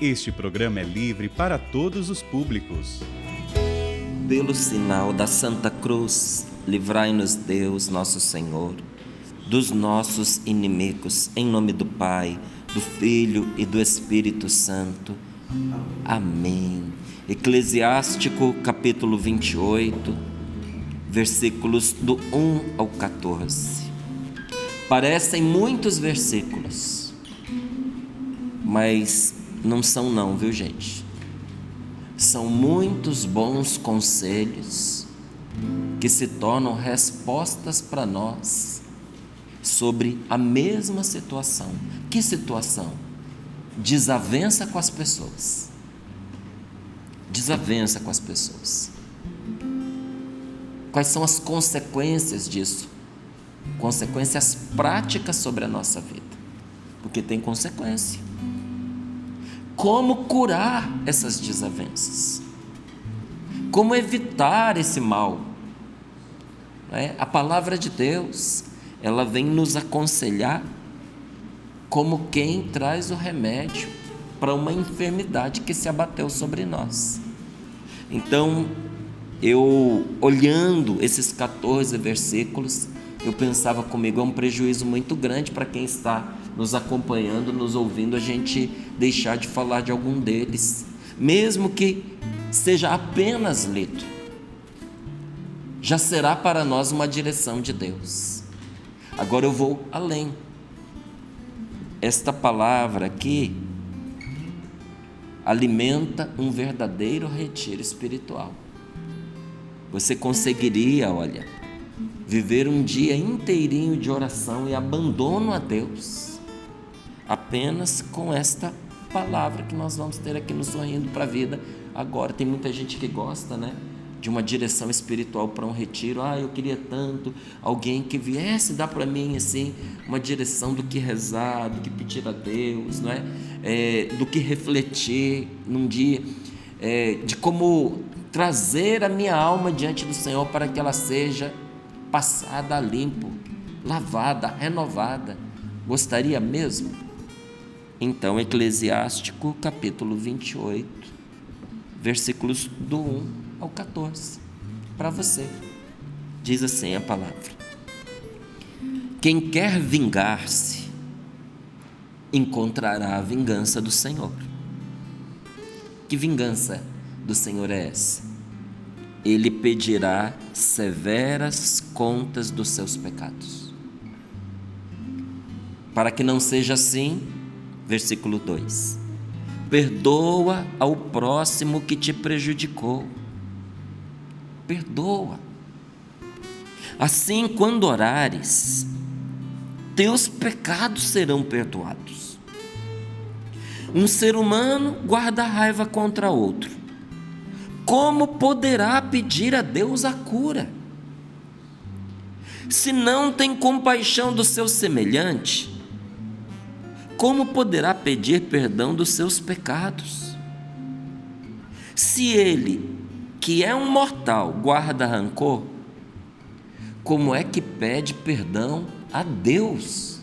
Este programa é livre para todos os públicos. Pelo sinal da Santa Cruz, livrai-nos Deus, nosso Senhor, dos nossos inimigos, em nome do Pai, do Filho e do Espírito Santo. Amém. Eclesiástico, capítulo 28, versículos do 1 ao 14. Parecem muitos versículos, mas não são não, viu gente? São muitos bons conselhos que se tornam respostas para nós sobre a mesma situação. Que situação? Desavença com as pessoas. Desavença com as pessoas. Quais são as consequências disso? Consequências práticas sobre a nossa vida. Porque tem consequência. Como curar essas desavenças? Como evitar esse mal? A palavra de Deus, ela vem nos aconselhar como quem traz o remédio para uma enfermidade que se abateu sobre nós. Então, eu olhando esses 14 versículos, eu pensava comigo, é um prejuízo muito grande para quem está nos acompanhando, nos ouvindo, a gente deixar de falar de algum deles, mesmo que seja apenas lido, já será para nós uma direção de Deus. Agora eu vou além. Esta palavra aqui alimenta um verdadeiro retiro espiritual. Você conseguiria, viver um dia inteirinho de oração e abandono a Deus, apenas com esta palavra que nós vamos ter aqui no Sorrindo para a Vida. Agora, tem muita gente que gosta, de uma direção espiritual para um retiro. Eu queria tanto alguém que viesse dar para mim, assim, uma direção do que rezar, do que pedir a Deus, do que refletir num dia, de como trazer a minha alma diante do Senhor para que ela seja passada a limpo, lavada, renovada. Gostaria mesmo? Então, Eclesiástico, capítulo 28, versículos do 1 ao 14, para você. Diz assim a palavra: quem quer vingar-se, encontrará a vingança do Senhor. Que vingança do Senhor é essa? Ele pedirá severas contas dos seus pecados. Para que não seja assim, versículo 2: perdoa ao próximo que te prejudicou. Perdoa. Assim, quando orares, teus pecados serão perdoados. Um ser humano guarda raiva contra outro. Como poderá pedir a Deus a cura? Se não tem compaixão do seu semelhante, como poderá pedir perdão dos seus pecados? Se ele, que é um mortal, guarda rancor, como é que pede perdão a Deus?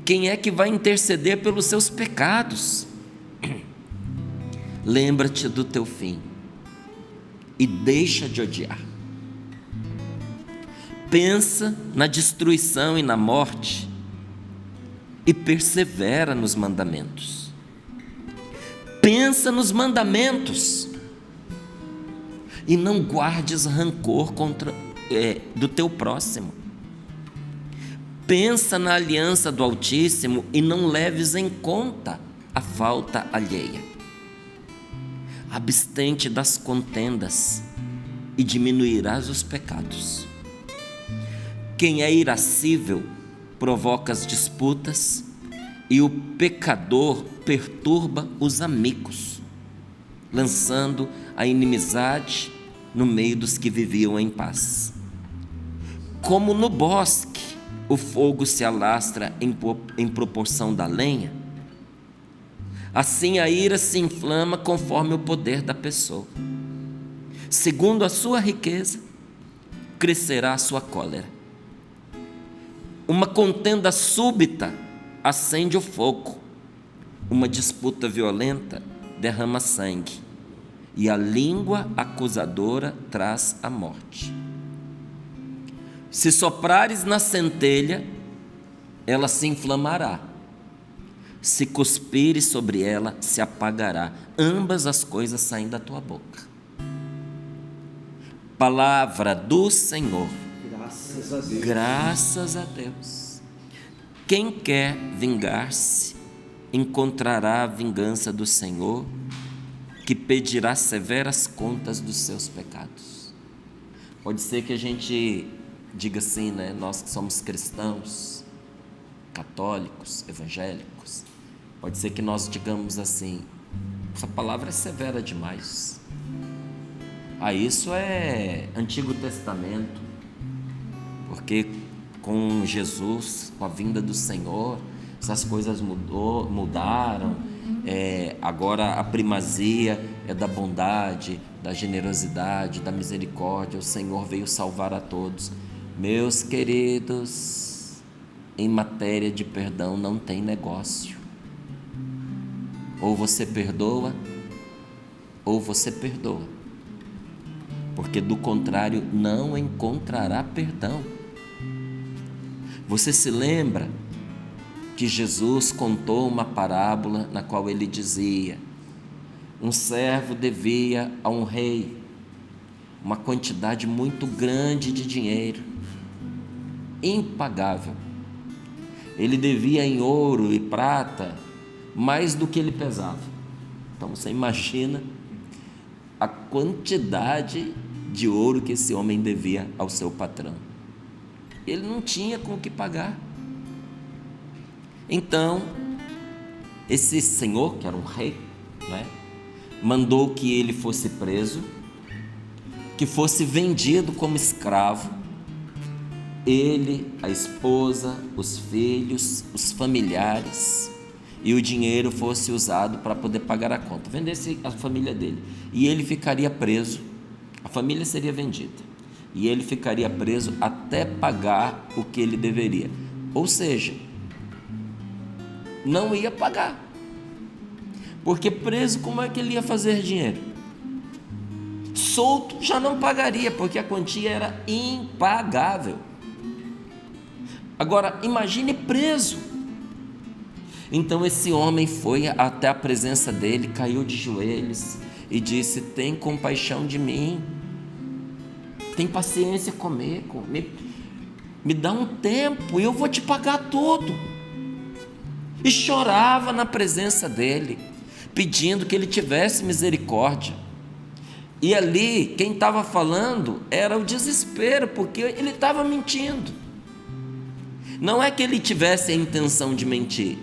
Quem é que vai interceder pelos seus pecados? Lembra-te do teu fim e deixa de odiar. Pensa na destruição e na morte e persevera nos mandamentos. Pensa nos mandamentos e não guardes rancor do teu próximo. Pensa na aliança do Altíssimo e não leves em conta a falta alheia. Abstente das contendas e diminuirás os pecados. Quem é irascível provoca as disputas e o pecador perturba os amigos, lançando a inimizade no meio dos que viviam em paz. Como no bosque o fogo se alastra em proporção da lenha, assim a ira se inflama conforme o poder da pessoa. Segundo a sua riqueza, crescerá a sua cólera. Uma contenda súbita acende o fogo, uma disputa violenta derrama sangue, e a língua acusadora traz a morte. Se soprares na centelha, ela se inflamará. Se cuspires sobre ela, se apagará. Ambas as coisas saem da tua boca. Palavra do Senhor. Graças a Deus. Graças a Deus. Quem quer vingar-se, encontrará a vingança do Senhor, que pedirá severas contas dos seus pecados. Pode ser que a gente diga assim, né? Nós que somos cristãos, católicos, evangélicos, pode ser que nós digamos assim: essa palavra é severa demais. Isso é Antigo Testamento, porque com Jesus, com a vinda do Senhor, essas coisas mudaram. Agora a primazia é da bondade, da generosidade, da misericórdia. O Senhor veio salvar a todos. Meus queridos, em matéria de perdão não tem negócio. Ou você perdoa, ou você perdoa, porque do contrário não encontrará perdão. Você se lembra que Jesus contou uma parábola na qual ele dizia: um servo devia a um rei uma quantidade muito grande de dinheiro, impagável. Ele devia em ouro e prata mais do que ele pesava. Então você imagina a quantidade de ouro que esse homem devia ao seu patrão. Ele não tinha com o que pagar. Então, esse senhor, que era um rei, né, mandou que ele fosse preso, que fosse vendido como escravo, ele, a esposa, os filhos, os familiares, e o dinheiro fosse usado para poder pagar a conta. Vendesse a família dele, e ele ficaria preso. A família seria vendida, e ele ficaria preso até pagar o que ele deveria. Ou seja, não ia pagar, porque preso, como é que ele ia fazer dinheiro? Solto já não pagaria, porque a quantia era impagável. Agora imagine preso. Então esse homem foi até a presença dele, caiu de joelhos e disse: tem compaixão de mim, tem paciência comigo, me dá um tempo e eu vou te pagar tudo. E chorava na presença dele, pedindo que ele tivesse misericórdia. E ali quem estava falando era o desespero, porque ele estava mentindo. Não é que ele tivesse a intenção de mentir,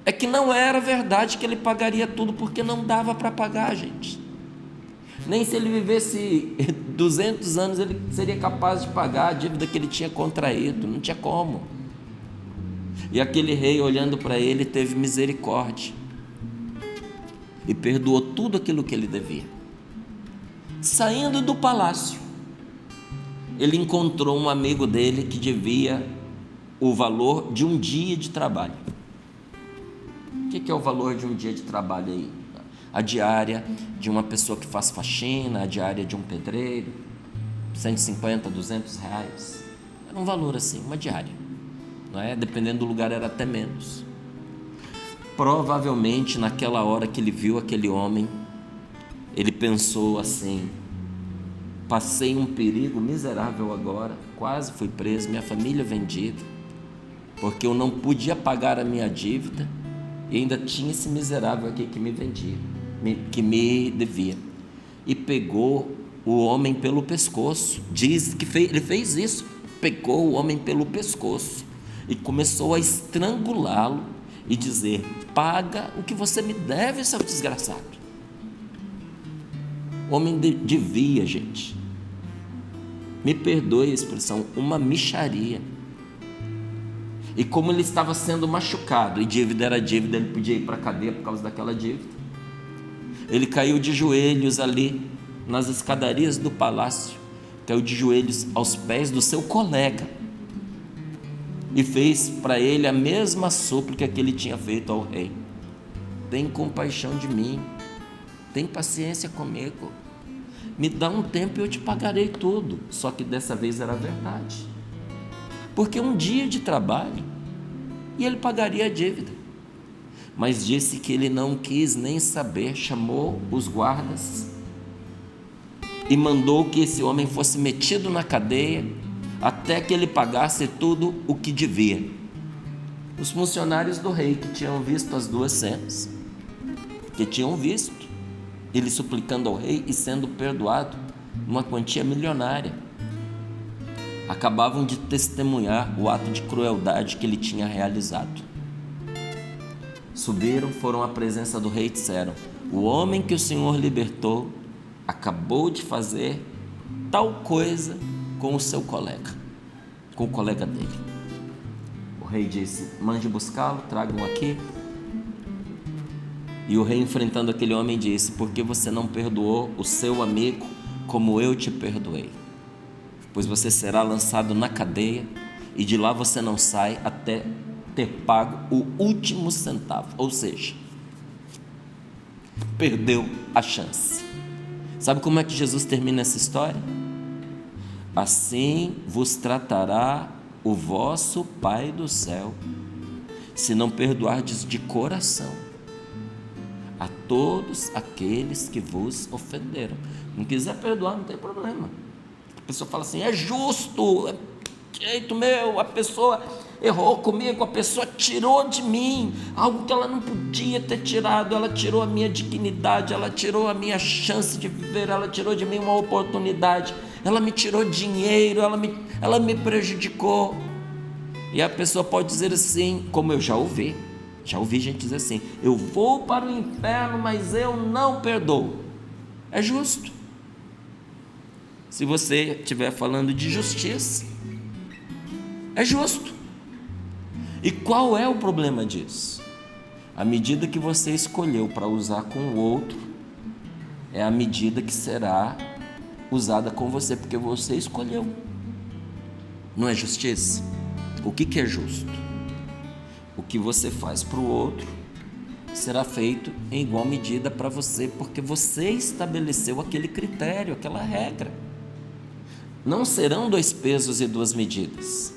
é que não era verdade que ele pagaria tudo, porque não dava para pagar, gente. Nem se ele vivesse 200 anos ele seria capaz de pagar a dívida que ele tinha contraído, não tinha como. E aquele rei, olhando para ele, teve misericórdia e perdoou tudo aquilo que ele devia. Saindo do palácio, ele encontrou um amigo dele que devia o valor de um dia de trabalho. O que é o valor de um dia de trabalho aí? A diária de uma pessoa que faz faxina, a diária de um pedreiro, 150, 200 reais. Era um valor assim, uma diária, não é? Dependendo do lugar era até menos. Provavelmente naquela hora que ele viu aquele homem, ele pensou assim: passei um perigo miserável agora, quase fui preso, minha família vendida, porque eu não podia pagar a minha dívida e ainda tinha esse miserável aqui que me vendia, que me devia. E pegou o homem pelo pescoço. Diz que ele fez isso, pegou o homem pelo pescoço e começou a estrangulá-lo e dizer: paga o que você me deve, seu desgraçado. O homem devia, gente, me perdoe a expressão, uma mixaria. E como ele estava sendo machucado, e dívida era dívida, ele podia ir para a cadeia por causa daquela dívida, ele caiu de joelhos ali nas escadarias do palácio, caiu de joelhos aos pés do seu colega e fez para ele a mesma súplica que ele tinha feito ao rei: tem compaixão de mim, tem paciência comigo, me dá um tempo e eu te pagarei tudo. Só que dessa vez era verdade, porque um dia de trabalho e ele pagaria a dívida. Mas disse que ele não quis nem saber, chamou os guardas e mandou que esse homem fosse metido na cadeia até que ele pagasse tudo o que devia. Os funcionários do rei, que tinham visto as duas cenas, que tinham visto ele suplicando ao rei e sendo perdoado uma quantia milionária, acabavam de testemunhar o ato de crueldade que ele tinha realizado. Subiram, foram à presença do rei e disseram: o homem que o Senhor libertou acabou de fazer tal coisa com o seu colega, com o colega dele. O rei disse: mande buscá-lo, tragam aqui. E o rei, enfrentando aquele homem, disse: por que você não perdoou o seu amigo como eu te perdoei? Pois você será lançado na cadeia e de lá você não sai até ter pago o último centavo. Ou seja, perdeu a chance. Sabe como é que Jesus termina essa história? Assim vos tratará o vosso Pai do céu, se não perdoardes de coração a todos aqueles que vos ofenderam. Não quiser perdoar, não tem problema. A pessoa fala assim: é justo, é jeito meu, a pessoa errou comigo, a pessoa tirou de mim algo que ela não podia ter tirado, ela tirou a minha dignidade, ela tirou a minha chance de viver, ela tirou de mim uma oportunidade, ela me tirou dinheiro, ela me prejudicou. E a pessoa pode dizer assim, como eu já ouvi gente dizer assim: eu vou para o inferno, mas eu não perdoo. É justo. Se você estiver falando de justiça, é justo. E qual é o problema disso? A medida que você escolheu para usar com o outro é a medida que será usada com você, porque você escolheu. Não é justiça? O que é justo? O que você faz para o outro será feito em igual medida para você, porque você estabeleceu aquele critério, aquela regra. Não serão 2 pesos e 2 medidas.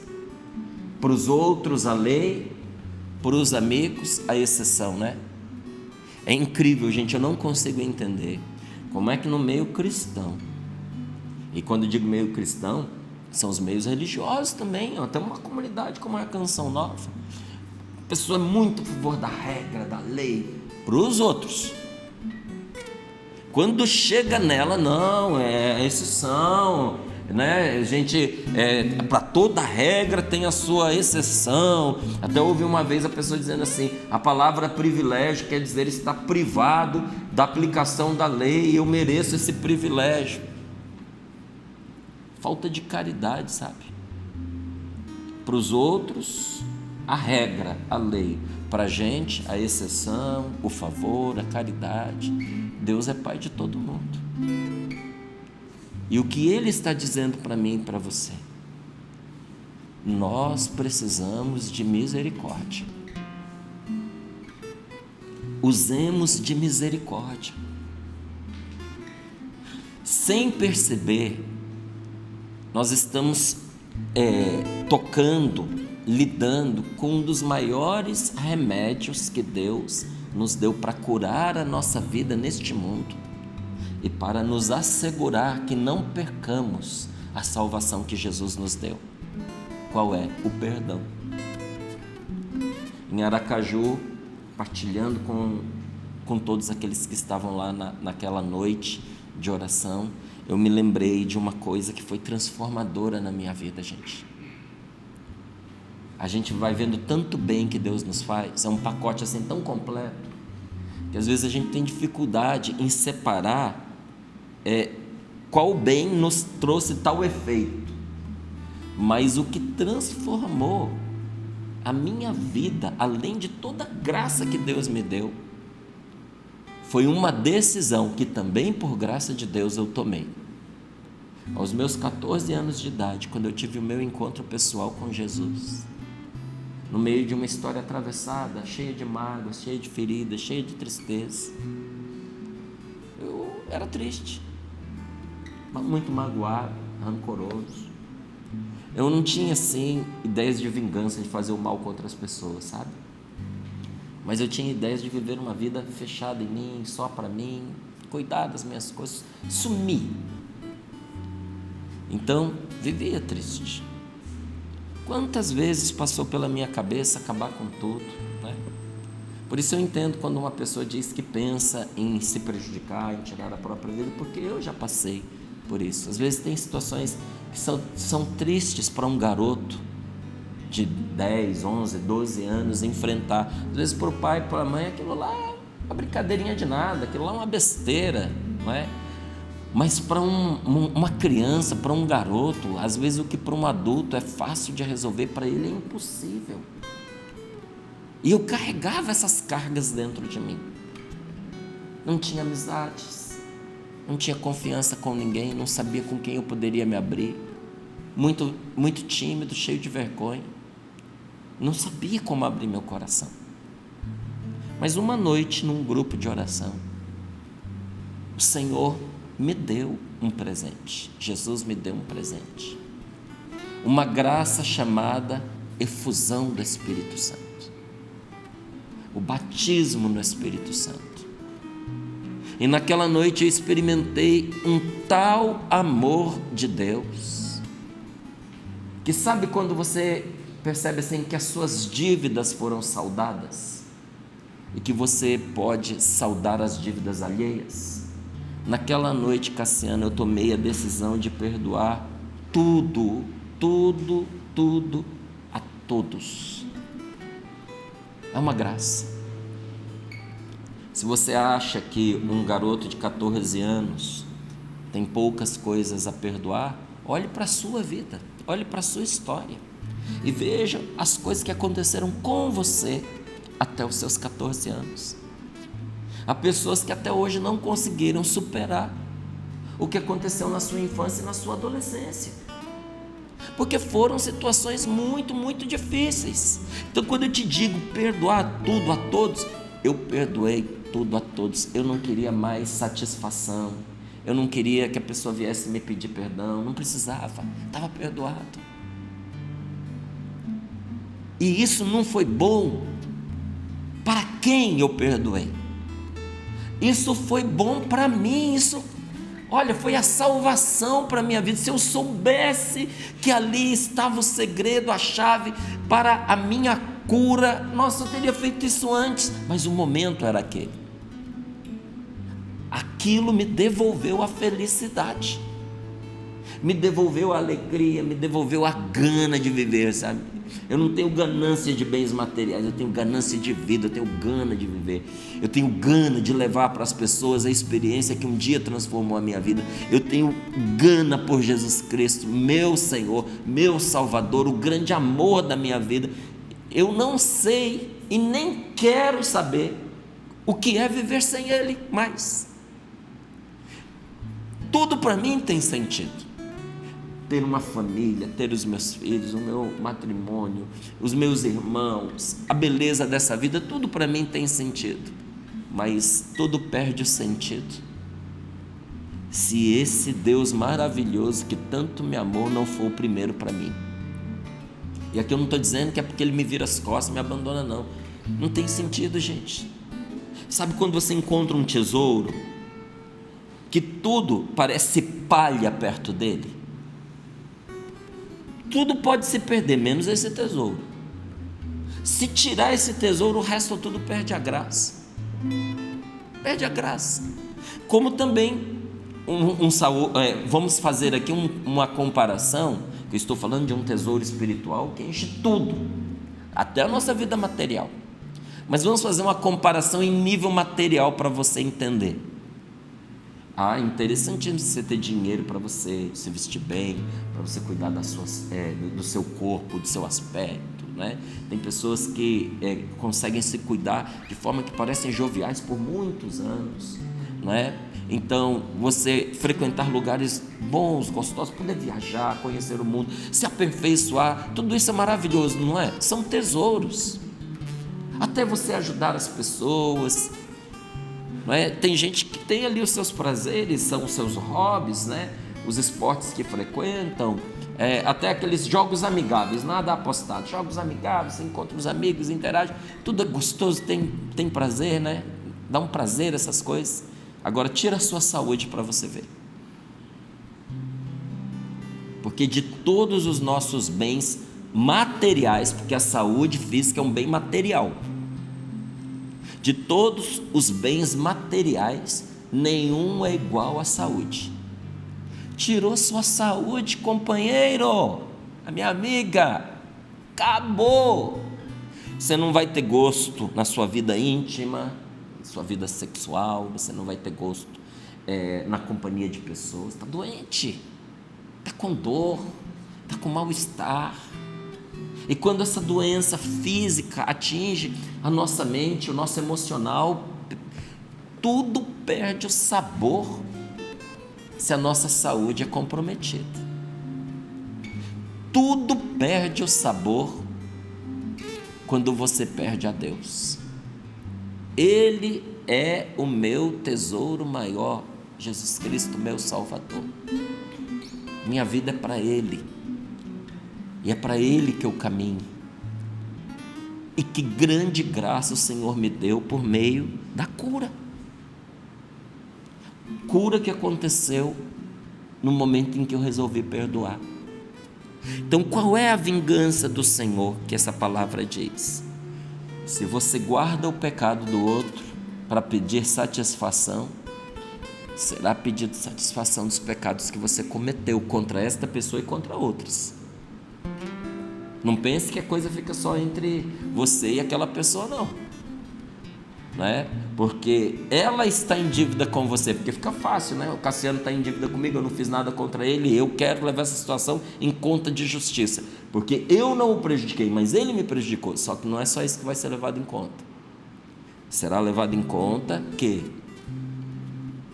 Para os outros a lei, para os amigos a exceção, né? É incrível, gente, eu não consigo entender como é que no meio cristão, e quando eu digo meio cristão, são os meios religiosos também, ó, tem uma comunidade como a Canção Nova, a pessoa é muito a favor da regra, da lei, para os outros. Quando chega nela, não, é exceção, né? A gente, para toda regra tem a sua exceção. Até ouvi uma vez a pessoa dizendo assim: a palavra privilégio quer dizer estar privado da aplicação da lei, eu mereço esse privilégio. Falta de caridade, sabe? Para os outros a regra, a lei, para a gente a exceção, o favor, a caridade. Deus é Pai de todo mundo. E o que Ele está dizendo para mim e para você? Nós precisamos de misericórdia. Usemos de misericórdia. Sem perceber, nós estamos tocando, lidando com um dos maiores remédios que Deus nos deu para curar a nossa vida neste mundo e para nos assegurar que não percamos a salvação que Jesus nos deu. Qual é? O perdão. Em Aracaju, partilhando com todos aqueles que estavam lá naquela noite de oração, eu me lembrei de uma coisa que foi transformadora na minha vida, gente. A gente vai vendo tanto bem que Deus nos faz, é um pacote assim tão completo, que às vezes a gente tem dificuldade em separar qual bem nos trouxe tal efeito. Mas o que transformou a minha vida, além de toda a graça que Deus me deu, foi uma decisão que também por graça de Deus eu tomei. Aos meus 14 anos de idade, quando eu tive o meu encontro pessoal com Jesus, no meio de uma história atravessada, cheia de mágoas, cheia de feridas, cheia de tristeza. Eu era triste, muito magoado, rancoroso. Eu não tinha assim ideias de vingança, de fazer o mal contra as pessoas, sabe? Mas eu tinha ideias de viver uma vida fechada em mim, só para mim, cuidar das minhas coisas, sumir. Então, vivia triste. Quantas vezes passou pela minha cabeça acabar com tudo, né? Por isso eu entendo quando uma pessoa diz que pensa em se prejudicar, em tirar a própria vida, porque eu já passei por isso. Às vezes tem situações que são tristes para um garoto de 10, 11, 12 anos enfrentar. Às vezes para o pai e para a mãe aquilo lá é uma brincadeirinha de nada, aquilo lá é uma besteira, não é? Mas para uma criança, para um garoto, às vezes o que para um adulto é fácil de resolver, para ele é impossível. E eu carregava essas cargas dentro de mim. Não tinha amizades, não tinha confiança com ninguém, não sabia com quem eu poderia me abrir. Muito, muito tímido, cheio de vergonha. Não sabia como abrir meu coração. Mas uma noite, num grupo de oração, o Senhor me deu um presente. Jesus me deu um presente. Uma graça chamada efusão do Espírito Santo. O batismo no Espírito Santo. E naquela noite eu experimentei um tal amor de Deus, que sabe quando você percebe assim que as suas dívidas foram saldadas e que você pode saldar as dívidas alheias? Naquela noite, Cassiano, eu tomei a decisão de perdoar tudo a todos. É uma graça. Se você acha que um garoto de 14 anos tem poucas coisas a perdoar, olhe para a sua vida, olhe para a sua história e veja as coisas que aconteceram com você até os seus 14 anos. Há pessoas que até hoje não conseguiram superar o que aconteceu na sua infância e na sua adolescência, porque foram situações muito, muito difíceis. Então, quando eu te digo perdoar tudo a todos, eu perdoei tudo a todos. Eu não queria mais satisfação, eu não queria que a pessoa viesse me pedir perdão, não precisava, estava perdoado. E isso não foi bom para quem eu perdoei. Isso foi bom para mim, olha, foi a salvação para a minha vida. Se eu soubesse que ali estava o segredo, a chave para a minha cura, nossa, eu teria feito isso antes, mas o momento era aquele. Aquilo me devolveu a felicidade, me devolveu a alegria, me devolveu a gana de viver, sabe? Eu não tenho ganância de bens materiais, eu tenho ganância de vida, eu tenho gana de viver, eu tenho gana de levar para as pessoas a experiência que um dia transformou a minha vida. Eu tenho gana por Jesus Cristo, meu Senhor, meu Salvador, o grande amor da minha vida. Eu não sei e nem quero saber o que é viver sem Ele mais. Tudo para mim tem sentido. Ter uma família, ter os meus filhos, o meu matrimônio, os meus irmãos, a beleza dessa vida, tudo para mim tem sentido, mas tudo perde o sentido se esse Deus maravilhoso que tanto me amou não for o primeiro para mim. E aqui eu não estou dizendo que é porque Ele me vira as costas e me abandona, não. Não tem sentido, gente. Sabe quando você encontra um tesouro que tudo parece palha perto dele? Tudo pode se perder, menos esse tesouro. Se tirar esse tesouro, o resto tudo perde a graça. Perde a graça. Como também vamos fazer aqui uma comparação, que eu estou falando de um tesouro espiritual que enche tudo, até a nossa vida material. Mas vamos fazer uma comparação em nível material para você entender. Interessantíssimo você ter dinheiro para você se vestir bem, para você cuidar do seu corpo, do seu aspecto, né? Tem pessoas que conseguem se cuidar de forma que parecem joviais por muitos anos. não é? Então, você frequentar lugares bons, gostosos, poder viajar, conhecer o mundo, se aperfeiçoar, tudo isso é maravilhoso, não é? São tesouros. Até você ajudar as pessoas, não é? Tem gente que tem ali os seus prazeres, são os seus hobbies, né? Os esportes que frequentam, até aqueles jogos amigáveis, nada apostado, jogos amigáveis, você encontra os amigos, interage, tudo é gostoso, tem prazer, né? Dá um prazer essas coisas. Agora tira a sua saúde para você ver, porque de todos os nossos bens materiais, porque a saúde física é um bem material, de todos os bens materiais, nenhum é igual à saúde. Tirou sua saúde, companheiro, a minha amiga, acabou. Você não vai ter gosto na sua vida íntima, sua vida sexual, você não vai ter gosto na companhia de pessoas. Está doente, está com dor, está com mal-estar. E quando essa doença física atinge a nossa mente, o nosso emocional, tudo perde o sabor se a nossa saúde é comprometida. Tudo perde o sabor quando você perde a Deus. Ele é o meu tesouro maior, Jesus Cristo, meu Salvador. Minha vida é para Ele, e é para Ele que eu caminho. E que grande graça o Senhor me deu por meio da cura. Cura que aconteceu no momento em que eu resolvi perdoar. Então, qual é a vingança do Senhor que essa palavra diz? Se você guarda o pecado do outro para pedir satisfação, será pedido satisfação dos pecados que você cometeu contra esta pessoa e contra outras. Não pense que a coisa fica só entre você e aquela pessoa, não é? Porque ela está em dívida com você, porque fica fácil, né? O Cassiano está em dívida comigo, eu não fiz nada contra ele, eu quero levar essa situação em conta de justiça, porque eu não o prejudiquei, mas ele me prejudicou. Só que não é só isso que vai ser levado em conta. Será levado em conta que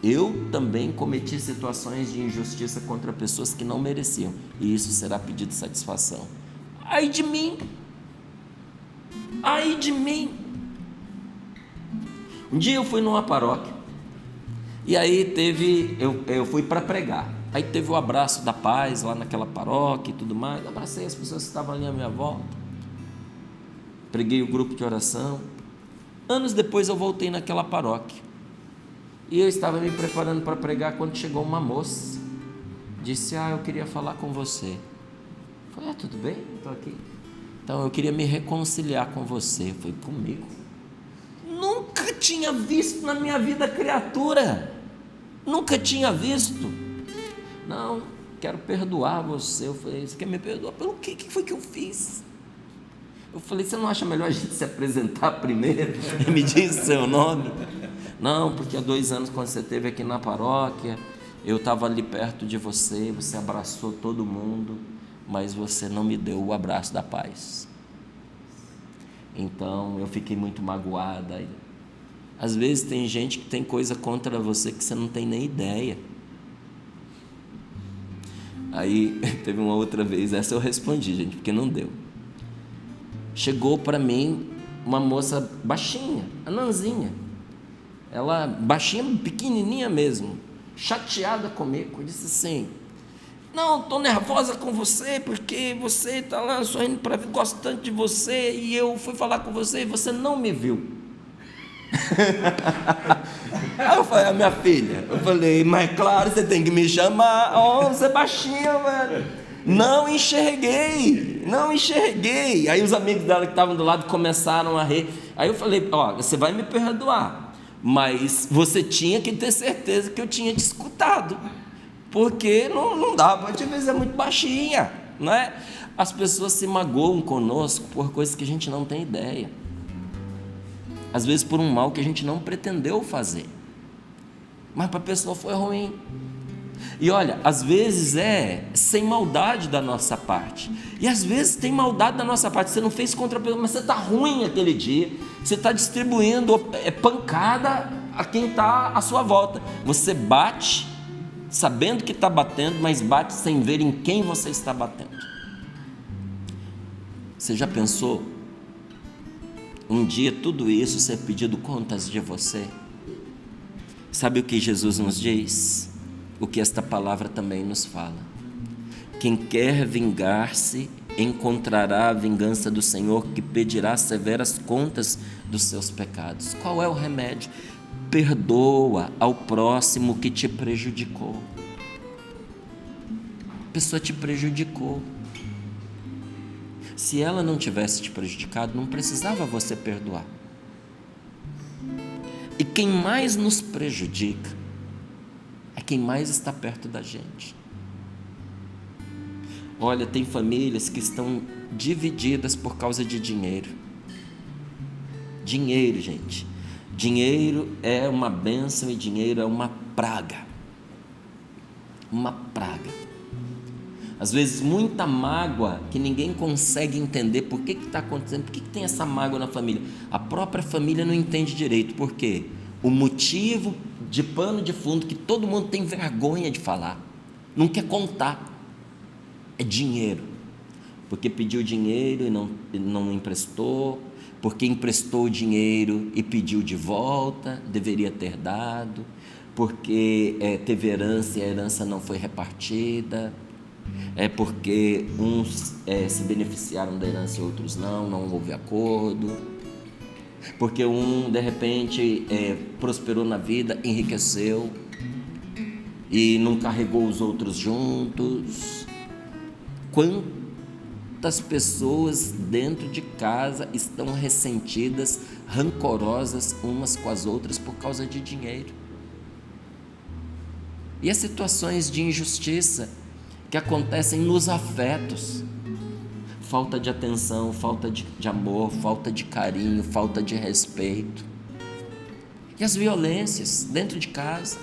eu também cometi situações de injustiça contra pessoas que não mereciam, e isso será pedido satisfação. Ai de mim! Ai de mim! Um dia eu fui numa paróquia, e aí eu fui para pregar, aí teve o abraço da paz lá naquela paróquia e tudo mais, eu abracei as pessoas que estavam ali à minha volta, preguei o grupo de oração. Anos depois eu voltei naquela paróquia, e eu estava me preparando para pregar, quando chegou uma moça, disse: eu queria falar com você. Eu falei: tudo bem, estou aqui. Então, eu queria me reconciliar com você. Eu falei: comigo? Nunca tinha visto na minha vida criatura, nunca tinha visto. Não, quero perdoar você. Eu falei: você quer me perdoar pelo quê? O que foi que eu fiz? Eu falei: você não acha melhor a gente se apresentar primeiro e me diz seu nome? Não, porque há 2 anos, quando você esteve aqui na paróquia, eu estava ali perto de você, você abraçou todo mundo, mas você não me deu o abraço da paz. Então eu fiquei muito magoada. Às vezes tem gente que tem coisa contra você que você não tem nem ideia. Aí teve uma outra vez, essa eu respondi, gente, porque não deu. Chegou para mim uma moça baixinha, a Nanzinha, ela baixinha, pequenininha mesmo, chateada comigo, disse assim: não, estou nervosa com você, porque você está lá sorrindo para mim, gosto tanto de você, e eu fui falar com você e você não me viu. Aí eu falei: minha filha, eu falei: mas claro, você tem que me chamar. Você é baixinha, velho. Não enxerguei. Aí os amigos dela que estavam do lado começaram a rir. Aí eu falei: você vai me perdoar, mas você tinha que ter certeza que eu tinha te escutado, porque não dá para te ver, você é muito baixinha, não é? As pessoas se magoam conosco por coisas que a gente não tem ideia, às vezes por um mal que a gente não pretendeu fazer, mas para a pessoa foi ruim. E olha, às vezes é sem maldade da nossa parte, e às vezes tem maldade da nossa parte, você não fez contra a pessoa, mas você está ruim aquele dia, você está distribuindo pancada a quem está à sua volta. Você bate sabendo que está batendo, mas bate sem ver em quem você está batendo. Você já pensou um dia tudo isso ser pedido contas de você? Sabe o que Jesus nos diz? O que esta palavra também nos fala: quem quer vingar-se encontrará a vingança do Senhor, que pedirá severas contas dos seus pecados. Qual é o remédio? Perdoa ao próximo que te prejudicou. A pessoa te prejudicou. Se ela não tivesse te prejudicado, não precisava você perdoar. E quem mais nos prejudica é quem mais está perto da gente. Olha, tem famílias que estão divididas por causa de dinheiro. Dinheiro, gente. Dinheiro é uma bênção e dinheiro é uma praga. Uma praga. Às vezes muita mágoa que ninguém consegue entender por que está acontecendo, por que tem essa mágoa na família. A própria família não entende direito. Por quê? O motivo de pano de fundo que todo mundo tem vergonha de falar, não quer contar, é dinheiro. Porque pediu dinheiro e não emprestou, porque emprestou o dinheiro e pediu de volta, deveria ter dado, porque teve herança e a herança não foi repartida, porque uns se beneficiaram da herança e outros não houve acordo, porque um de repente prosperou na vida, enriqueceu e não carregou os outros juntos. Quantas pessoas dentro de casa estão ressentidas, rancorosas umas com as outras por causa de dinheiro? E as situações de injustiça que acontecem nos afetos, falta de atenção, falta de amor, falta de carinho, falta de respeito, e as violências dentro de casa,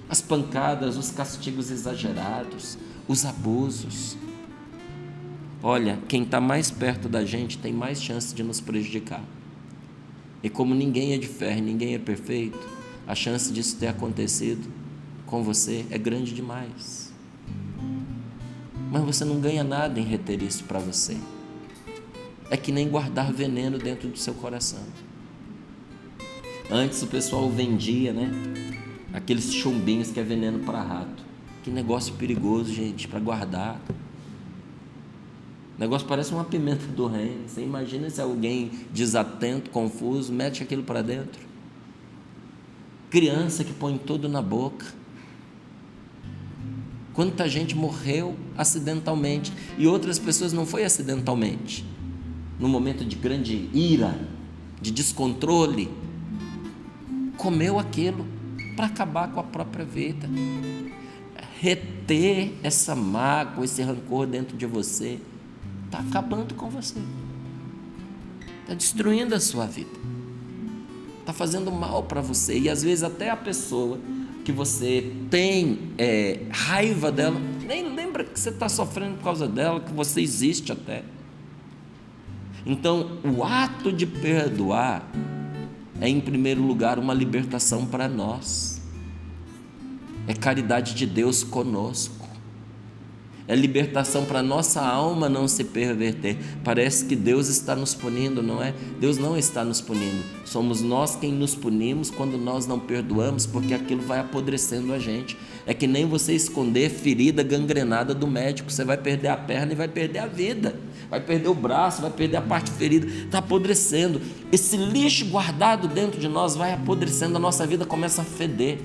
as pancadas, os castigos exagerados, os abusos. Olha, quem está mais perto da gente tem mais chance de nos prejudicar, e como ninguém é de ferro, ninguém é perfeito, a chance disso ter acontecido com você é grande demais. Mas você não ganha nada em reter isso para você. É que nem guardar veneno dentro do seu coração. Antes o pessoal vendia, aqueles chumbinhos que é veneno para rato. Que negócio perigoso, gente, para guardar. O negócio parece uma pimenta do reino. Você imagina se alguém desatento, confuso, mete aquilo para dentro. Criança que põe tudo na boca. Quanta gente morreu acidentalmente, e outras pessoas não foi acidentalmente, no momento de grande ira, de descontrole, comeu aquilo para acabar com a própria vida. Reter essa mágoa, esse rancor dentro de você, está acabando com você, está destruindo a sua vida, está fazendo mal para você. E às vezes até a pessoa que você tem raiva dela, nem lembra que você está sofrendo por causa dela, que você existe até. Então, o ato de perdoar é, em primeiro lugar, uma libertação para nós, é caridade de Deus conosco, é libertação para nossa alma não se perverter. Parece que Deus está nos punindo, não é? Deus não está nos punindo, somos nós quem nos punimos quando nós não perdoamos, porque aquilo vai apodrecendo a gente. É que nem você esconder ferida gangrenada do médico, você vai perder a perna e vai perder a vida, vai perder o braço, vai perder a parte ferida, está apodrecendo. Esse lixo guardado dentro de nós vai apodrecendo, a nossa vida começa a feder.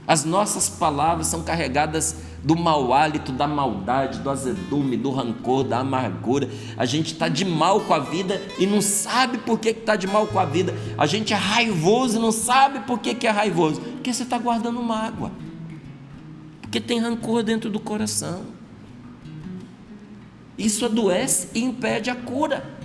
As nossas palavras são carregadas do mau hálito, da maldade, do azedume, do rancor, da amargura. A gente está de mal com a vida e não sabe por que está de mal com a vida. A gente é raivoso e não sabe por que é raivoso, porque você está guardando mágoa, porque tem rancor dentro do coração. Isso adoece e impede a cura.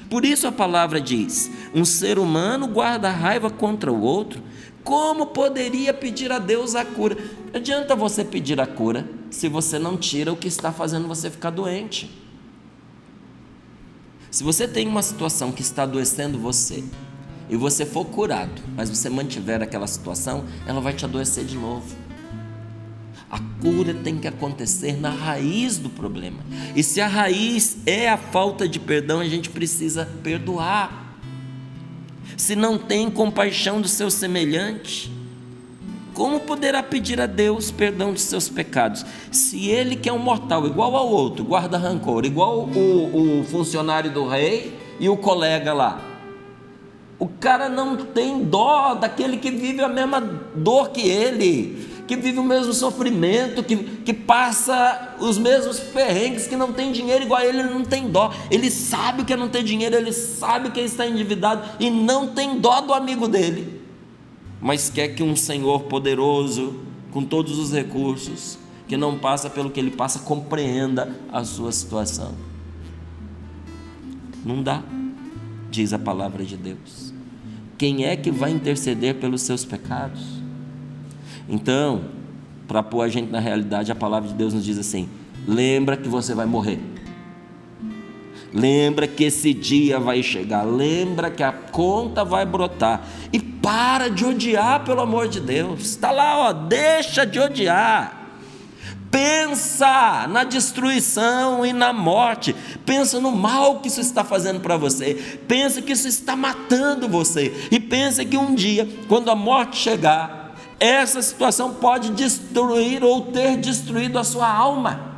Por isso a palavra diz: um ser humano guarda raiva contra o outro, como poderia pedir a Deus a cura? Não adianta você pedir a cura se você não tira o que está fazendo você ficar doente. Se você tem uma situação que está adoecendo você, e você for curado, mas você mantiver aquela situação, ela vai te adoecer de novo. A cura tem que acontecer na raiz do problema. E se a raiz é a falta de perdão, a gente precisa perdoar. Se não tem compaixão do seu semelhante, como poderá pedir a Deus perdão dos seus pecados? Se ele, que é um mortal igual ao outro, guarda rancor, igual o funcionário do rei e o colega lá, o cara não tem dó daquele que vive a mesma dor que ele, que vive o mesmo sofrimento, que passa os mesmos perrengues, que não tem dinheiro igual a ele, ele não tem dó. Ele sabe o que é não ter dinheiro, ele sabe que ele está endividado e não tem dó do amigo dele, mas quer que um Senhor poderoso, com todos os recursos, que não passa pelo que ele passa, compreenda a sua situação. Não dá, diz a palavra de Deus. Quem é que vai interceder pelos seus pecados? Então, para pôr a gente na realidade, a palavra de Deus nos diz assim: lembra que você vai morrer, lembra que esse dia vai chegar, lembra que a conta vai brotar, e para de odiar, pelo amor de Deus. Está lá, ó, deixa de odiar. Pensa na destruição e na morte, pensa no mal que isso está fazendo para você, pensa que isso está matando você, e pensa que um dia, quando a morte chegar, essa situação pode destruir ou ter destruído a sua alma.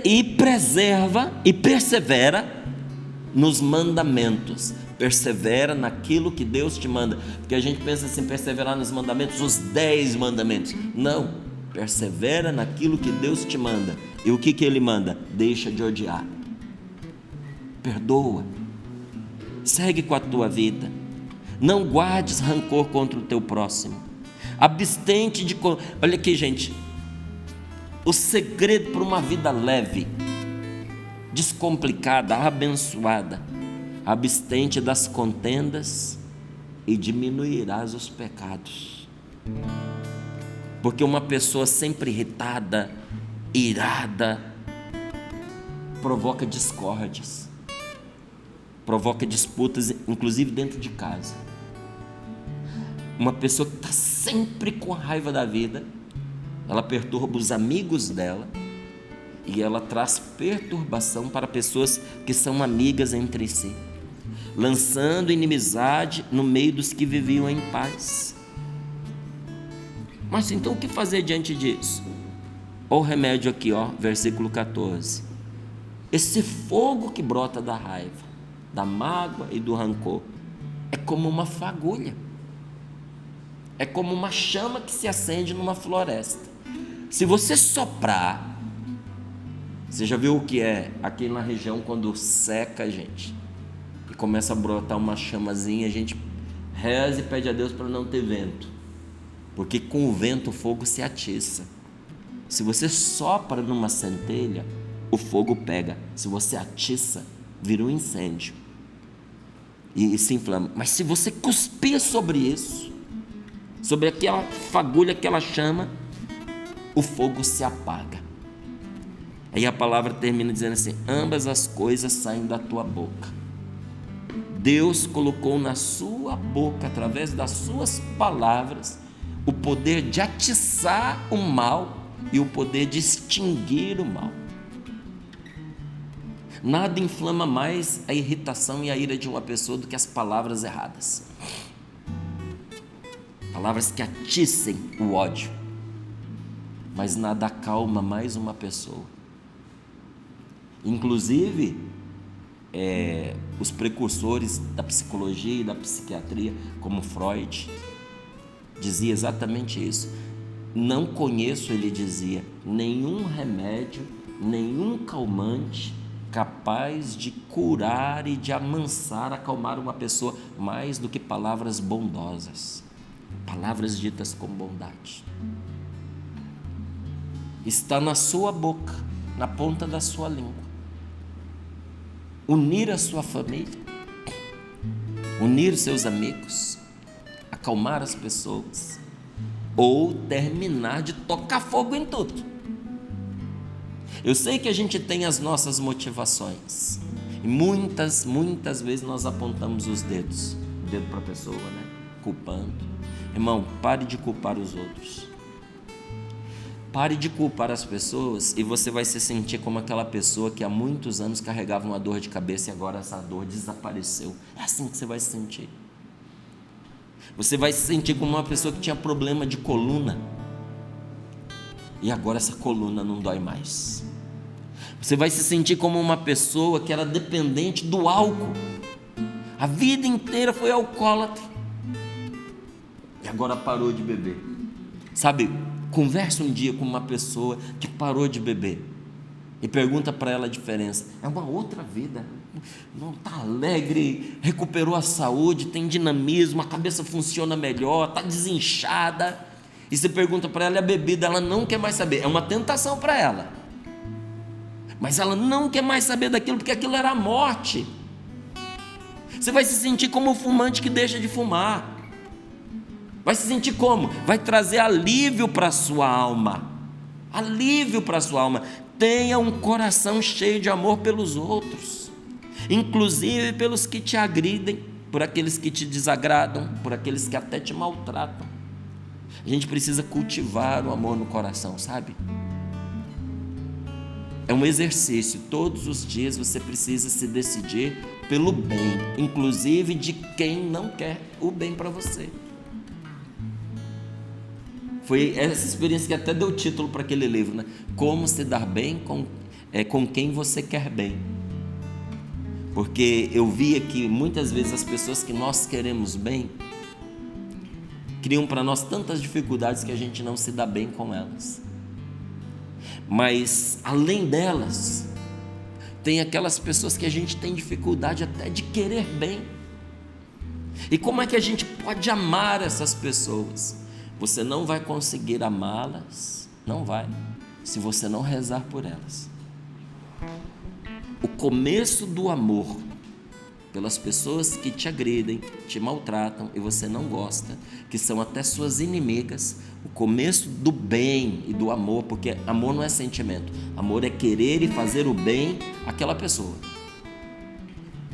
E preserva e persevera nos mandamentos, persevera naquilo que Deus te manda, porque a gente pensa assim, perseverar nos mandamentos, os 10 mandamentos, não, persevera naquilo que Deus te manda. E o que ele manda? Deixa de odiar, perdoa, segue com a tua vida, não guardes rancor contra o teu próximo, abstente de... Olha aqui, gente, o segredo para uma vida leve, descomplicada, abençoada: abstente das contendas e diminuirás os pecados. Porque uma pessoa sempre irritada, irada, provoca discórdias, provoca disputas, inclusive dentro de casa. Uma pessoa que está sempre com raiva da vida, ela perturba os amigos dela, e ela traz perturbação para pessoas que são amigas entre si, lançando inimizade no meio dos que viviam em paz. Mas então o que fazer diante disso? Olha o remédio aqui, ó, versículo 14. Esse fogo que brota da raiva, da mágoa e do rancor, é como uma fagulha, é como uma chama que se acende numa floresta. Se você soprar, você já viu o que é aqui na região quando seca, gente, e começa a brotar uma chamazinha, a gente reza e pede a Deus para não ter vento, porque com o vento o fogo se atiça. Se você sopra numa centelha, o fogo pega. Se você atiça, vira um incêndio e se inflama. Mas se você cuspir sobre isso, sobre aquela fagulha, aquela chama, o fogo se apaga. Aí a palavra termina dizendo assim: ambas as coisas saem da tua boca. Deus colocou na sua boca, através das suas palavras, o poder de atiçar o mal e o poder de extinguir o mal. Nada inflama mais a irritação e a ira de uma pessoa do que as palavras erradas, palavras que atiçem o ódio. Mas nada acalma mais uma pessoa. Inclusive, os precursores da psicologia e da psiquiatria, como Freud, dizia exatamente isso. Não conheço, ele dizia, nenhum remédio, nenhum calmante capaz de curar e de amansar, acalmar uma pessoa mais do que palavras bondosas, palavras ditas com bondade. Está na sua boca, na ponta da sua língua. Unir a sua família, unir seus amigos, acalmar as pessoas, ou terminar de tocar fogo em tudo. Eu sei que a gente tem as nossas motivações, E muitas vezes nós apontamos os dedos, o dedo para a pessoa, né? Culpando. Irmão, pare de culpar os outros. Pare de culpar as pessoas e você vai se sentir como aquela pessoa que há muitos anos carregava uma dor de cabeça e agora essa dor desapareceu. É assim que você vai se sentir. Você vai se sentir como uma pessoa que tinha problema de coluna e agora essa coluna não dói mais. Você vai se sentir como uma pessoa que era dependente do álcool. A vida inteira foi alcoólatra e agora parou de beber. Sabe, conversa um dia com uma pessoa que parou de beber e pergunta para ela a diferença. É uma outra vida. Não está alegre, recuperou a saúde, tem dinamismo, a cabeça funciona melhor, está desinchada. E você pergunta para ela a bebida, ela não quer mais saber. É uma tentação para ela, mas ela não quer mais saber daquilo, porque aquilo era a morte. Você vai se sentir como o fumante que deixa de fumar. Vai se sentir como? Vai trazer alívio para a sua alma. Alívio para a sua alma. Tenha um coração cheio de amor pelos outros, inclusive pelos que te agridem, por aqueles que te desagradam, por aqueles que até te maltratam. A gente precisa cultivar o amor no coração, sabe? É um exercício. Todos os dias você precisa se decidir pelo bem, inclusive de quem não quer o bem para você. Foi essa experiência que até deu título para aquele livro, né? Como se dar bem com quem você quer bem. Porque eu via que muitas vezes as pessoas que nós queremos bem criam para nós tantas dificuldades que a gente não se dá bem com elas. Mas além delas, tem aquelas pessoas que a gente tem dificuldade até de querer bem. E como é que a gente pode amar essas pessoas? Você não vai conseguir amá-las, não vai, se você não rezar por elas. O começo do amor pelas pessoas que te agridem, te maltratam e você não gosta, que são até suas inimigas, o começo do bem e do amor, porque amor não é sentimento, amor é querer e fazer o bem àquela pessoa.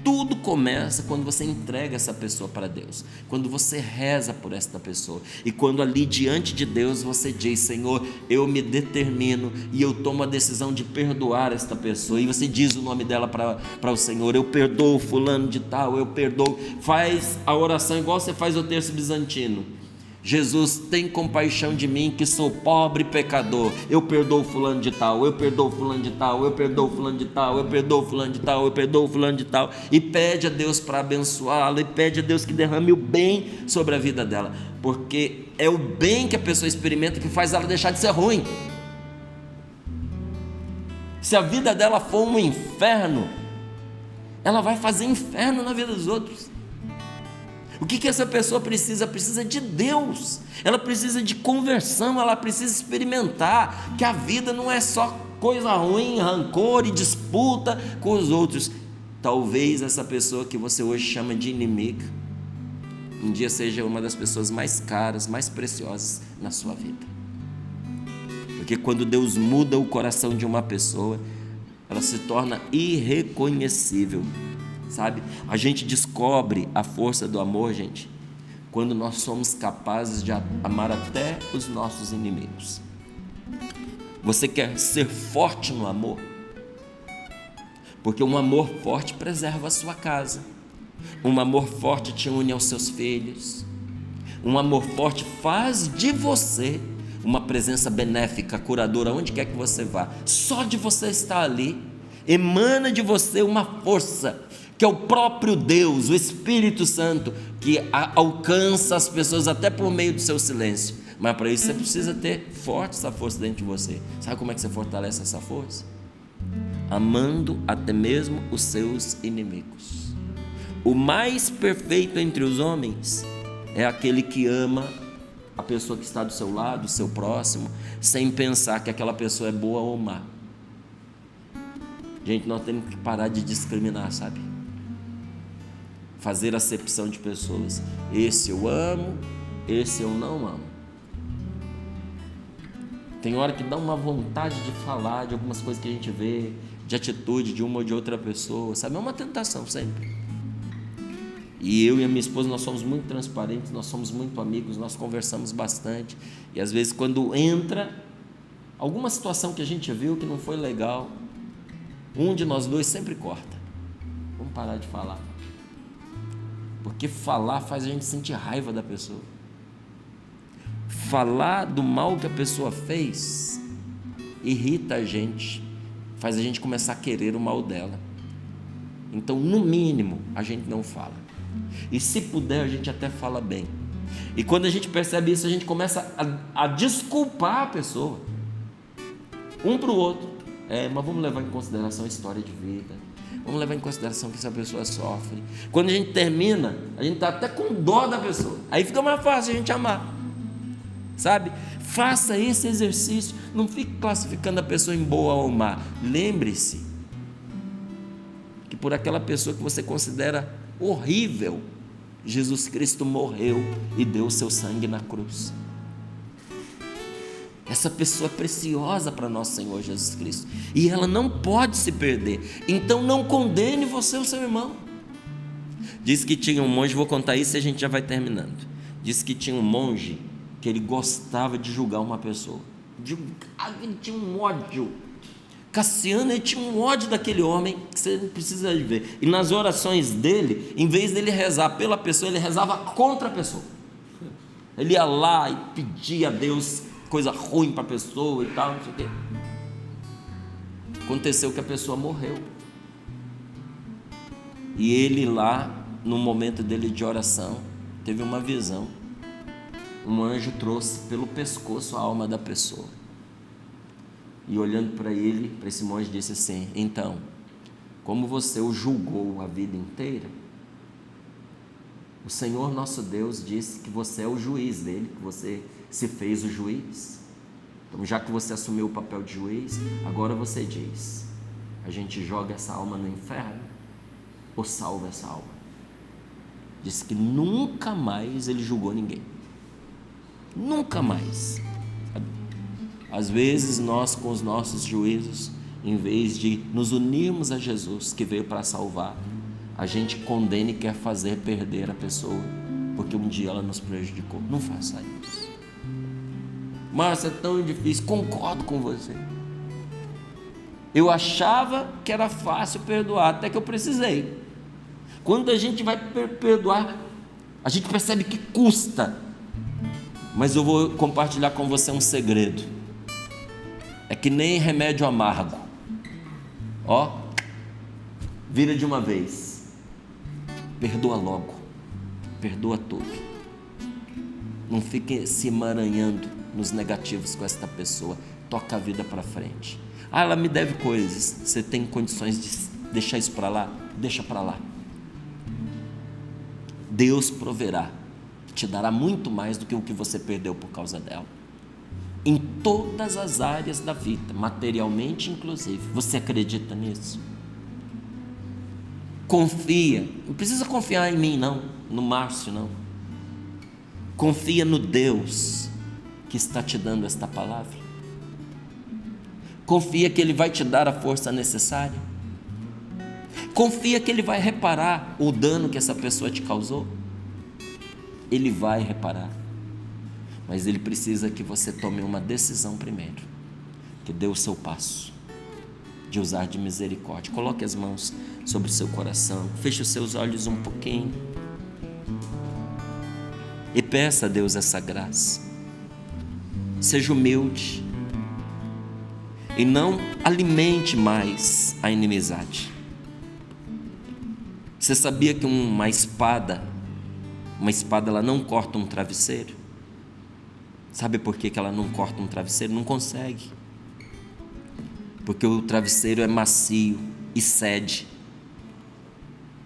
Tudo começa quando você entrega essa pessoa para Deus, quando você reza por esta pessoa e quando ali diante de Deus você diz: Senhor, eu me determino e eu tomo a decisão de perdoar esta pessoa, e você diz o nome dela para o Senhor: eu perdoo fulano de tal, eu perdoo. Faz a oração igual você faz o terço bizantino: Jesus, tem compaixão de mim que sou pobre e pecador, eu perdoo fulano de tal, eu perdoo fulano de tal, eu perdoo fulano de tal, eu perdoo fulano de tal, eu perdoo fulano de tal, e pede a Deus para abençoá-la, e pede a Deus que derrame o bem sobre a vida dela, porque é o bem que a pessoa experimenta que faz ela deixar de ser ruim. Se a vida dela for um inferno, ela vai fazer inferno na vida dos outros. O que essa pessoa precisa? Precisa de Deus, ela precisa de conversão, ela precisa experimentar que a vida não é só coisa ruim, rancor e disputa com os outros. Talvez essa pessoa que você hoje chama de inimiga, um dia seja uma das pessoas mais caras, mais preciosas na sua vida. Porque quando Deus muda o coração de uma pessoa, ela se torna irreconhecível. Sabe? A gente descobre a força do amor, gente, quando nós somos capazes de amar até os nossos inimigos. Você quer ser forte no amor? Porque um amor forte preserva a sua casa. Um amor forte te une aos seus filhos. Um amor forte faz de você uma presença benéfica, curadora, onde quer que você vá. Só de você estar ali, emana de você uma força, que é o próprio Deus, o Espírito Santo, que alcança as pessoas até por meio do seu silêncio. Mas para isso você precisa ter forte essa força dentro de você. Sabe como é que você fortalece essa força? Amando até mesmo os seus inimigos. O mais perfeito entre os homens é aquele que ama a pessoa que está do seu lado, o seu próximo, sem pensar que aquela pessoa é boa ou má. Gente, nós temos que parar de discriminar, sabe? Fazer acepção de pessoas. Esse eu amo, esse eu não amo. Tem hora que dá uma vontade de falar de algumas coisas que a gente vê, de atitude de uma ou de outra pessoa, sabe? É uma tentação sempre. E eu e a minha esposa, nós somos muito transparentes, nós somos muito amigos, nós conversamos bastante. E às vezes quando entra alguma situação que a gente viu que não foi legal, um de nós dois sempre corta. Vamos parar de falar. Porque falar faz a gente sentir raiva da pessoa. Falar do mal que a pessoa fez irrita a gente, faz a gente começar a querer o mal dela. Então, no mínimo, a gente não fala. E se puder, a gente até fala bem. E quando a gente percebe isso, a gente começa a desculpar a pessoa, um para o outro. Mas vamos levar em consideração a história de vida, vamos levar em consideração que essa pessoa sofre. Quando a gente termina, a gente está até com dó da pessoa, aí fica mais fácil a gente amar, sabe? Faça esse exercício, não fique classificando a pessoa em boa ou má. Lembre-se que por aquela pessoa que você considera horrível, Jesus Cristo morreu e deu o seu sangue na cruz. Essa pessoa é preciosa para nosso Senhor Jesus Cristo, e ela não pode se perder. Então não condene você ou seu irmão. Diz que tinha um monge, vou contar isso e a gente já vai terminando. Diz que tinha um monge que ele gostava de julgar uma pessoa, ele tinha um ódio. Cassiano, ele tinha um ódio daquele homem que você não precisa ver. E nas orações dele, em vez dele rezar pela pessoa, ele rezava contra a pessoa. Ele ia lá e pedia a Deus coisa ruim para a pessoa e tal, não sei o quê. Aconteceu que a pessoa morreu. E ele lá, no momento dele de oração, teve uma visão. Um anjo trouxe pelo pescoço a alma da pessoa. E olhando para ele, para esse monge, disse assim: então, como você o julgou a vida inteira, o Senhor nosso Deus disse que você é o juiz dele, que você se fez o juiz. Então, já que você assumiu o papel de juiz, agora você diz: a gente joga essa alma no inferno ou salva essa alma? Disse que nunca mais ele julgou ninguém. Nunca mais. Às vezes nós, com os nossos juízos, em vez de nos unirmos a Jesus, que veio para salvar, a gente condena e quer fazer perder a pessoa, porque um dia ela nos prejudicou. Não faça isso. Márcio, é tão difícil. Concordo com você. Eu achava que era fácil perdoar, até que eu precisei. Quando a gente vai perdoar, a gente percebe que custa. Mas eu vou compartilhar com você um segredo. É que nem remédio amargo. Vira de uma vez. Perdoa logo. Perdoa tudo. Não fique se emaranhando nos negativos com esta pessoa. Toca a vida para frente. Ela me deve coisas. Você tem condições de deixar isso para lá? Deixa para lá. Deus proverá. Te dará muito mais do que o que você perdeu por causa dela. Em todas as áreas da vida, materialmente inclusive. Você acredita nisso? Confia. Não precisa confiar em mim não, no Márcio não. Confia no Deus que está te dando esta palavra. Confia que Ele vai te dar a força necessária. Confia que Ele vai reparar o dano que essa pessoa te causou. Ele vai reparar. Mas Ele precisa que você tome uma decisão primeiro, que dê o seu passo de usar de misericórdia. Coloque as mãos sobre o seu coração, feche os seus olhos um pouquinho e peça a Deus essa graça. Seja humilde e não alimente mais a inimizade. Você sabia que uma espada ela não corta um travesseiro? Sabe por que ela não corta um travesseiro? Não consegue. Porque o travesseiro é macio e cede.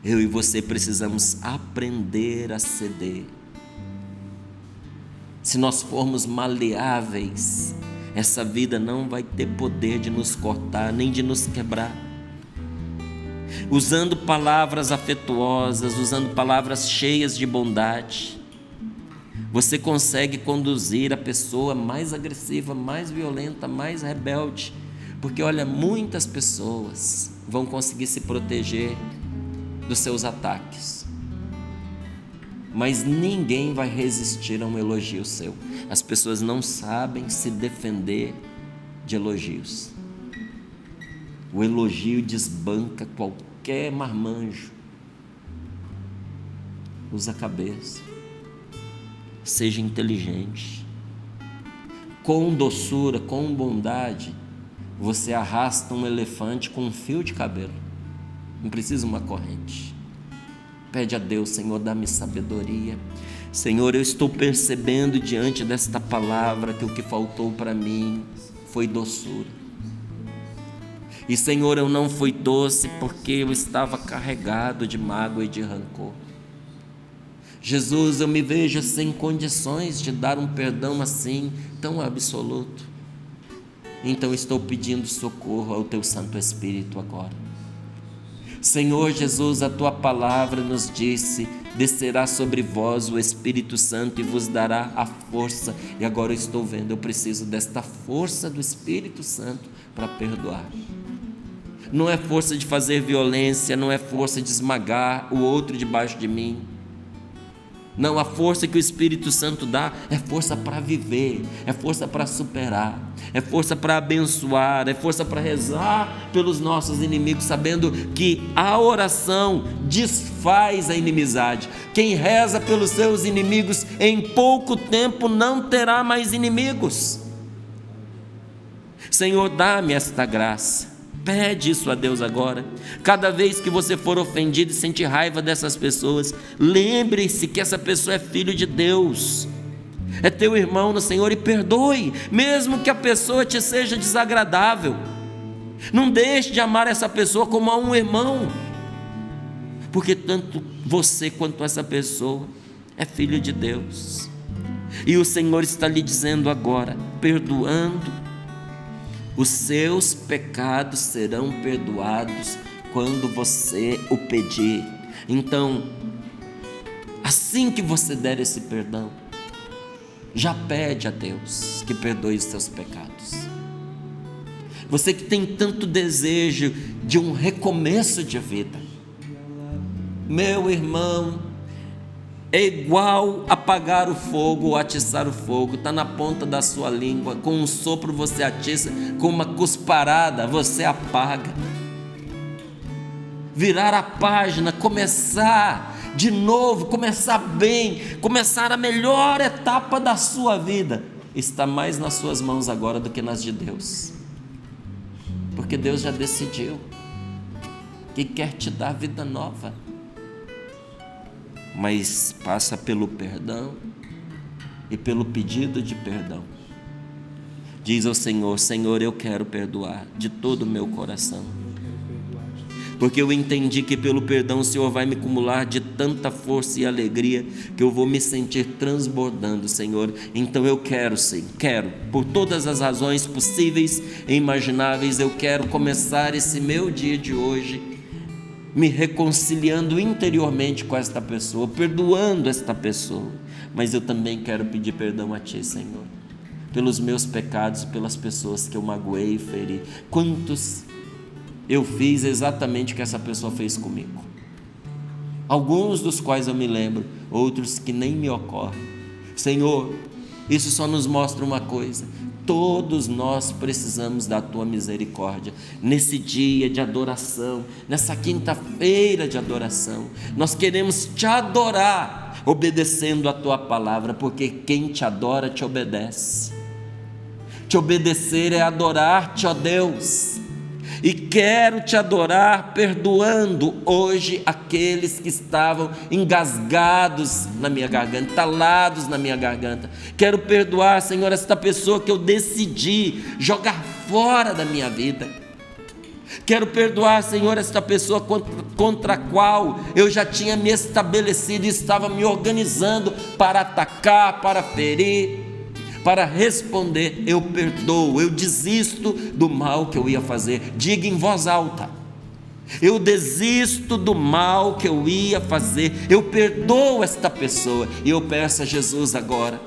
Eu e você precisamos aprender a ceder. Se nós formos maleáveis, essa vida não vai ter poder de nos cortar, nem de nos quebrar. Usando palavras afetuosas, usando palavras cheias de bondade, você consegue conduzir a pessoa mais agressiva, mais violenta, mais rebelde. Porque olha, muitas pessoas vão conseguir se proteger dos seus ataques, mas ninguém vai resistir a um elogio seu. As pessoas não sabem se defender de elogios. O elogio desbanca qualquer marmanjo. Usa a cabeça. Seja inteligente. Com doçura, com bondade, você arrasta um elefante com um fio de cabelo. Não precisa uma corrente. Pede a Deus: Senhor, dá-me sabedoria. Senhor, eu estou percebendo diante desta palavra que o que faltou para mim foi doçura. E Senhor, eu não fui doce porque eu estava carregado de mágoa e de rancor. Jesus, eu me vejo sem condições de dar um perdão assim, tão absoluto. Então estou pedindo socorro ao Teu Santo Espírito agora. Senhor Jesus, a Tua palavra nos disse: descerá sobre vós o Espírito Santo e vos dará a força. E agora eu estou vendo, eu preciso desta força do Espírito Santo para perdoar. Não é força de fazer violência, não é força de esmagar o outro debaixo de mim. Não, a força que o Espírito Santo dá é força para viver, é força para superar, é força para abençoar, é força para rezar pelos nossos inimigos, sabendo que a oração desfaz a inimizade. Quem reza pelos seus inimigos em pouco tempo não terá mais inimigos. Senhor, dá-me esta graça. Pede isso a Deus agora. Cada vez que você for ofendido e sentir raiva dessas pessoas, lembre-se que essa pessoa é filho de Deus, é teu irmão no Senhor, e perdoe, mesmo que a pessoa te seja desagradável. Não deixe de amar essa pessoa como a um irmão, porque tanto você quanto essa pessoa é filho de Deus. E o Senhor está lhe dizendo agora, perdoando. Os seus pecados serão perdoados quando você o pedir. Então, assim que você der esse perdão, já pede a Deus que perdoe os seus pecados. Você que tem tanto desejo de um recomeço de vida, meu irmão, é igual apagar o fogo ou atiçar o fogo, está na ponta da sua língua. Com um sopro você atiça, com uma cusparada você apaga. Virar a página, começar de novo, começar bem, começar a melhor etapa da sua vida, está mais nas suas mãos agora do que nas de Deus, porque Deus já decidiu que quer te dar vida nova. Mas passa pelo perdão e pelo pedido de perdão. Diz ao Senhor: Senhor, eu quero perdoar de todo o meu coração, porque eu entendi que pelo perdão o Senhor vai me acumular de tanta força e alegria que eu vou me sentir transbordando, Senhor. Então eu quero, sim, quero, por todas as razões possíveis e imagináveis, eu quero começar esse meu dia de hoje me reconciliando interiormente com esta pessoa, perdoando esta pessoa. Mas eu também quero pedir perdão a Ti, Senhor, pelos meus pecados e pelas pessoas que eu magoei e feri. Quantos eu fiz exatamente o que essa pessoa fez comigo? Alguns dos quais eu me lembro, outros que nem me ocorrem. Senhor, isso só nos mostra uma coisa: todos nós precisamos da Tua misericórdia. Nesse dia de adoração, nessa quinta-feira de adoração, nós queremos Te adorar, obedecendo a Tua palavra, porque quem Te adora, Te obedece. Te obedecer é adorar-Te, ó Deus. E quero Te adorar perdoando hoje aqueles que estavam engasgados na minha garganta, entalados na minha garganta. Quero perdoar, Senhor, esta pessoa que eu decidi jogar fora da minha vida. Quero perdoar, Senhor, esta pessoa contra a qual eu já tinha me estabelecido e estava me organizando para atacar, para ferir, para responder. Eu perdoo, eu desisto do mal que eu ia fazer. Diga em voz alta: Eu desisto do mal que eu ia fazer, eu perdoo esta pessoa, e eu peço a Jesus agora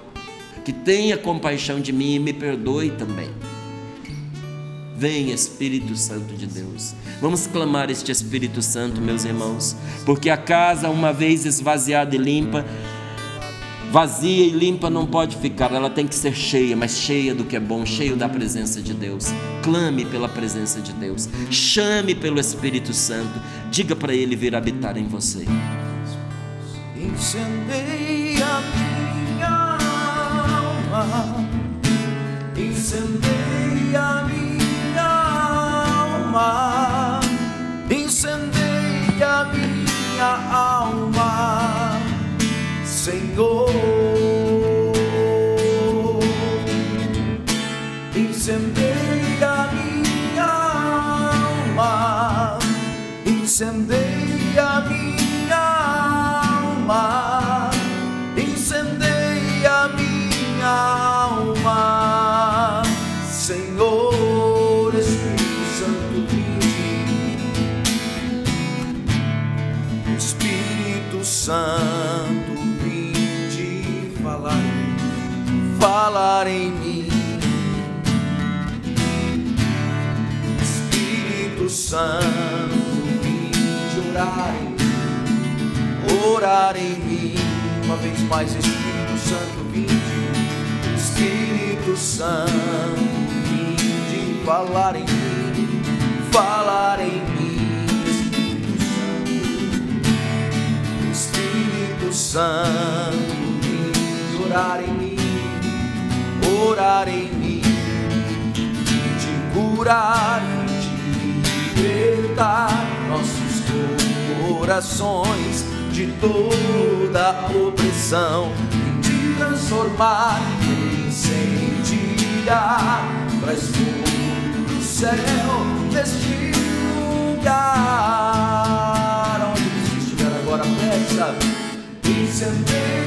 que tenha compaixão de mim e me perdoe também. Vem, Espírito Santo de Deus. Vamos clamar este Espírito Santo, meus irmãos, porque a casa, uma vez esvaziada e limpa, vazia e limpa não pode ficar, ela tem que ser cheia, mas cheia do que é bom, cheio da presença de Deus. Clame pela presença de Deus, chame pelo Espírito Santo, diga para Ele vir habitar em você. Incendeia minha alma, incendeia minha alma, incendeia minha alma, Senhor. Incendeia minha alma, incendeia minha alma, incendeia minha alma, Senhor. Espírito Santo, vinde. Espírito Santo, vinde falar em mim. Espírito Santo, vinde orar em mim. Uma vez mais, Espírito Santo, vinde. Espírito Santo, vinde falar em mim, falar em mim. Espírito Santo, vinde orar em mim, orar em mim, de curar, de libertar nossos corações de toda opressão, de transformar, de incendiar, traz fogo do céu neste lugar. Onde você estiver agora, peça, incendeia.